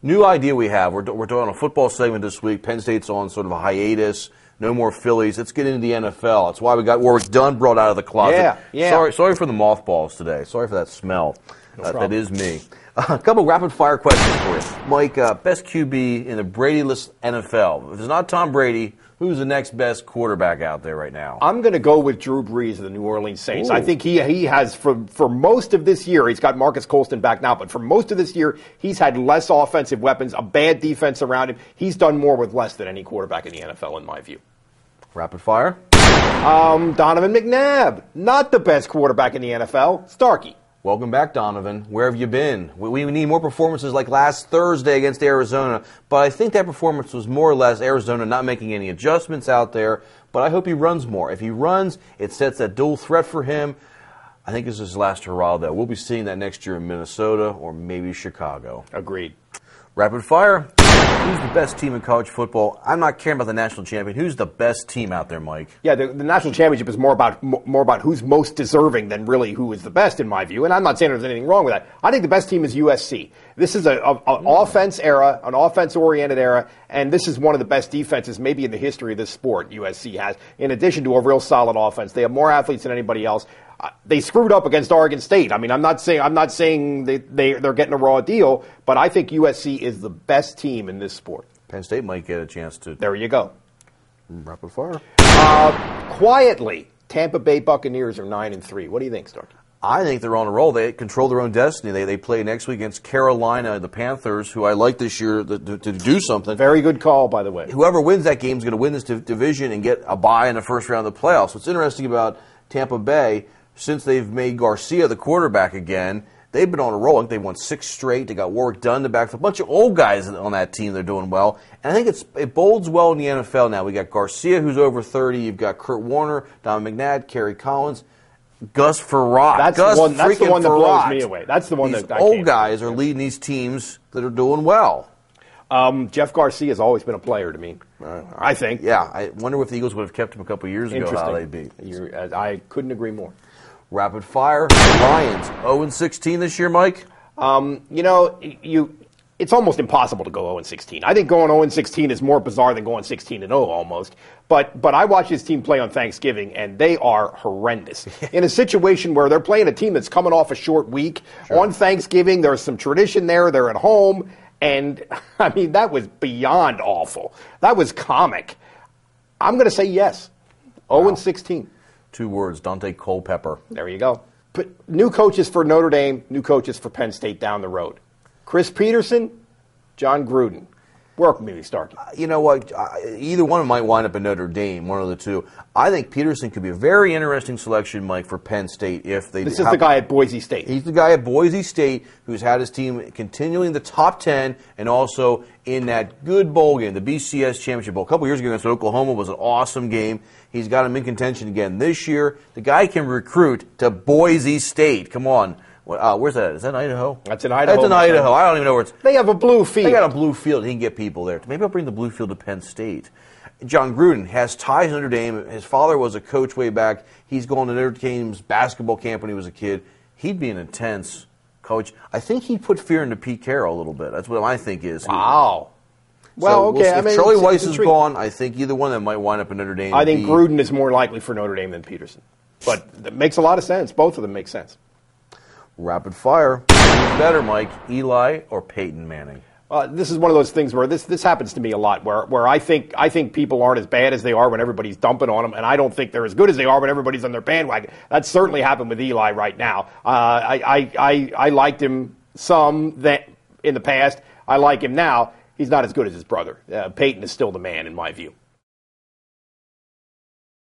New idea we have. We're doing a football segment this week. Penn State's on sort of a hiatus. No more Phillies. Let's get into the NFL. That's why we got Warwick Dunn brought out of the closet. Yeah. Sorry for the mothballs today. Sorry for that smell. That is me. A couple rapid-fire questions for you. Mike, best QB in the Brady-less NFL. If it's not Tom Brady, who's the next best quarterback out there right now? I'm going to go with Drew Brees of the New Orleans Saints. Ooh. I think he has, for most of this year, he's got Marcus Colston back now, but for most of this year, he's had less offensive weapons, a bad defense around him. He's done more with less than any quarterback in the NFL, in my view. Rapid fire? Donovan McNabb, not the best quarterback in the NFL. Starkey. Welcome back, Donovan. Where have you been? We need more performances like last Thursday against Arizona, but I think that performance was more or less Arizona not making any adjustments out there, but I hope he runs more. If he runs, it sets that dual threat for him. I think this is his last hurrah, though. We'll be seeing that next year in Minnesota or maybe Chicago. Agreed. Rapid fire. Who's the best team in college football? I'm not caring about the national champion. Who's the best team out there, Mike? Yeah, the national championship is more about who's most deserving than really who is the best, in my view. And I'm not saying there's anything wrong with that. I think the best team is USC. This is an offense era, an offense-oriented era, and this is one of the best defenses maybe in the history of this sport USC has, in addition to a real solid offense. They have more athletes than anybody else. They screwed up against Oregon State. I mean, I'm not saying they're getting a raw deal, but I think USC is the best team in this sport. Penn State might get a chance to. There you go. Rapid fire. Quietly, Tampa Bay Buccaneers are 9-3. What do you think, Starkey? I think they're on a roll. They control their own destiny. They play next week against Carolina, the Panthers, who I like this year to do something. Very good call, by the way. Whoever wins that game is going to win this division and get a bye in the first round of the playoffs. What's interesting about Tampa Bay, since they've made Garcia the quarterback again, they've been on a roll. I think they won 6 straight. They got Warwick Dunn in the back. A bunch of old guys on that team. They're doing well. And I think it bodes well in the NFL now. We got Garcia, who's over 30. You've got Kurt Warner, Donovan McNabb, Kerry Collins, Gus Farrat. That's the one that blows me away. That's the one these that I old guys are leading these teams that are doing well. Jeff Garcia has always been a player to me, I think. Yeah, I wonder if the Eagles would have kept him a couple of years ago, how they'd be. I couldn't agree more. Rapid fire. Lions, 0-16 this year, Mike? It's almost impossible to go 0-16. I think going 0-16 is more bizarre than going 16-0 almost. But I watched this team play on Thanksgiving, and they are horrendous. In a situation where they're playing a team that's coming off a short week, on Thanksgiving, there's some tradition there. They're at home. And, I mean, that was beyond awful. That was comic. I'm going to say yes. 0-16. 2 words, Dante Culpepper. There you go. New coaches for Notre Dame, new coaches for Penn State down the road. Chris Peterson, John Gruden. Work with me, Starkey. You know what? Either one of them might wind up in Notre Dame, one of the two. I think Peterson could be a very interesting selection, Mike, for Penn State if they. This is the guy at Boise State. He's the guy at Boise State who's had his team continually in the top 10 and also in that good bowl game, the BCS Championship Bowl. A couple years ago against Oklahoma was an awesome game. He's got him in contention again this year. The guy can recruit to Boise State. Come on. Where's that? Is that in Idaho? That's in Idaho. That's in Idaho. I don't even know where it's. They have a blue field. They got a blue field. He can get people there. Maybe I'll bring the blue field to Penn State. John Gruden has ties to Notre Dame. His father was a coach way back. He's going to Notre Dame's basketball camp when he was a kid. He'd be an intense coach. I think he'd put fear into Pete Carroll a little bit. That's what I think is. Wow. Well, okay. If Charlie Weiss is gone, I think either one of them might wind up in Notre Dame. I think Gruden is more likely for Notre Dame than Peterson. But that makes a lot of sense. Both of them make sense. Rapid fire. Who's better, Mike, Eli or Peyton Manning? This is one of those things where this happens to me a lot, where I think people aren't as bad as they are when everybody's dumping on them, and I don't think they're as good as they are when everybody's on their bandwagon. That's certainly happened with Eli right now. I liked him some in the past. I like him now. He's not as good as his brother. Peyton is still the man, in my view.